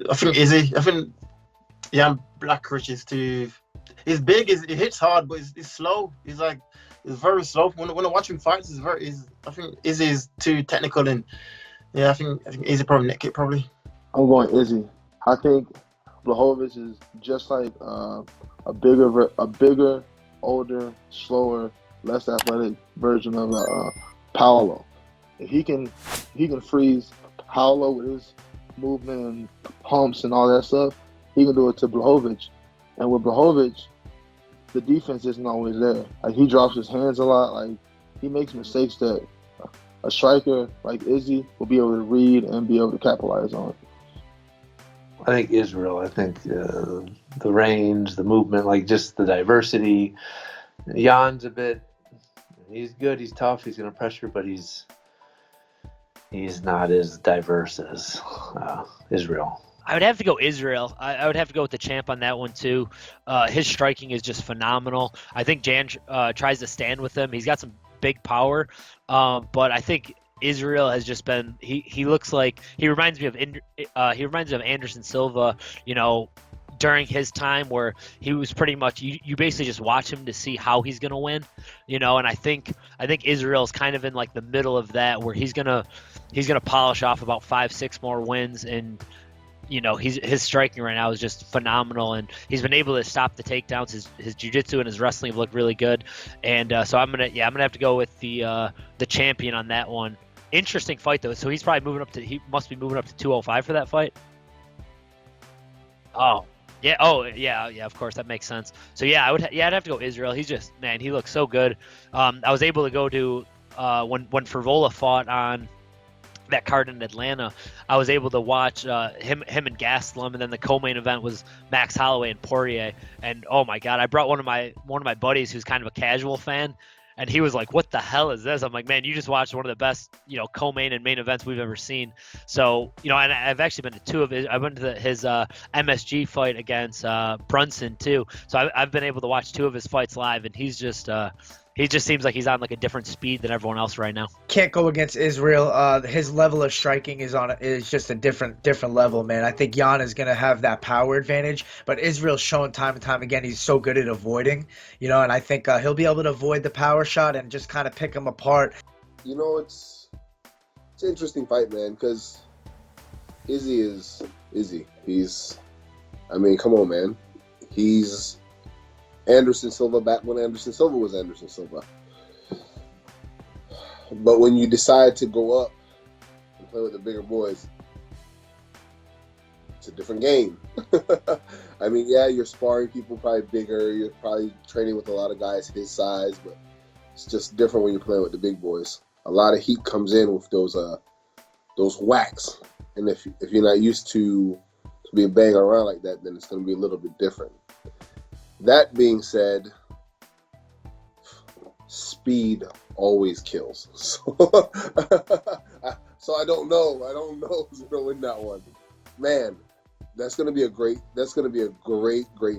I think Izzy. I think Jan Blachowicz is too. He's big. He hits hard, but he's slow. He's very slow. When I watch him fight, I think Izzy is too technical, and yeah, I think Izzy probably nick it probably. I'm going Izzy. I think Blachowicz is just like a bigger, older, slower, less athletic version of Paolo. If he can freeze Paolo with his movement and pumps and all that stuff, he can do it to Blachowicz. And with Blachowicz, the defense isn't always there. Like, he drops his hands a lot. Like, he makes mistakes that a striker like Izzy will be able to read and be able to capitalize on. I think Israel. I think the range, the movement, like just the diversity. Jan's a bit. He's good. He's tough. He's going to pressure, but he's not as diverse as Israel. I would have to go Israel. I would have to go with the champ on that one too. His striking is just phenomenal. I think Jan tries to stand with him. He's got some big power, but I think Israel has just been. He looks like he reminds me of Anderson Silva. During his time where he was pretty much you basically just watch him to see how he's gonna win, and I think Israel's kind of in like the middle of that where he's gonna polish off about 5-6 more wins, and his striking right now is just phenomenal, and he's been able to stop the takedowns. His jiu-jitsu and his wrestling look really good, and so I'm gonna have to go with the champion on that one. Interesting fight though. So he must be moving up to 205 for that fight. Oh. Yeah. Oh, yeah. Of course, that makes sense. So yeah, I'd have to go Israel. He's just, man, he looks so good. I was able to go to when Frivola fought on that card in Atlanta. I was able to watch him and Gastelum, and then the co-main event was Max Holloway and Poirier. And oh my God, I brought one of my buddies who's kind of a casual fan. And he was like, "What the hell is this?" I'm like, "Man, you just watched one of the best, co-main and main events we've ever seen." So, and I've actually been to two of his. I went to his MSG fight against Brunson too. So I've been able to watch two of his fights live, and he just seems like he's on like a different speed than everyone else right now. Can't go against Israel. His level of striking is just a different level, man. I think Jan is gonna have that power advantage, but Israel's shown time and time again he's so good at avoiding, and I think he'll be able to avoid the power shot and just kind of pick him apart. It's an interesting fight, man, because Izzy is Izzy. Come on, man. He's Anderson Silva back when Anderson Silva was Anderson Silva. But when you decide to go up and play with the bigger boys, it's a different game. You're sparring people probably bigger. You're probably training with a lot of guys his size, but it's just different when you're playing with the big boys. A lot of heat comes in with those whacks, and if you're not used to being banged around like that, then it's going to be a little bit different. That being said, speed always kills. So I don't know who's going to win that one. Man, that's going to be a great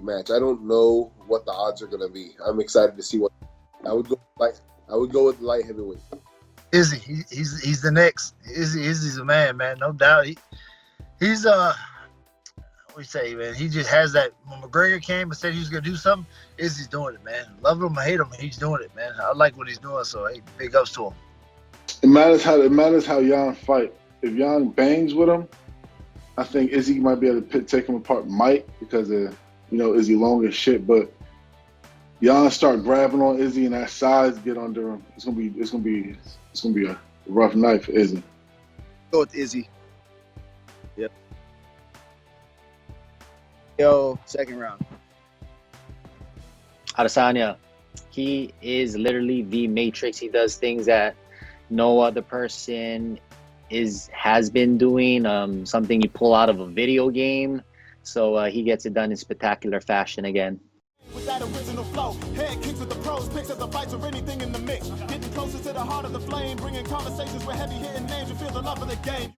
match. I don't know what the odds are going to be. I'm excited to see what. I would go with light heavyweight. Izzy, he's the next. Izzy's a man, no doubt. He's we say, man, he just has that. When McGregor came and said he was gonna do something, Izzy's doing it, man. Love him or hate him, he's doing it, man. I like what he's doing, so hey, big ups to him. It matters how Jan fight. If Jan bangs with him, I think Izzy might be able to take him apart. Might, because Izzy long as shit, but Jan start grabbing on Izzy and that size get under him. It's gonna be a rough night for Izzy. Go with Izzy. Yep. Yo, second round. Adesanya, he is literally the Matrix. He does things that no other person has been doing. Something you pull out of a video game. So he gets it done in spectacular fashion again. With that original flow, head kicks with the pros, picks up the fights or anything in the mix. Getting closer to the heart of the flame, bringing conversations with heavy hitting names. You feel the love of the game.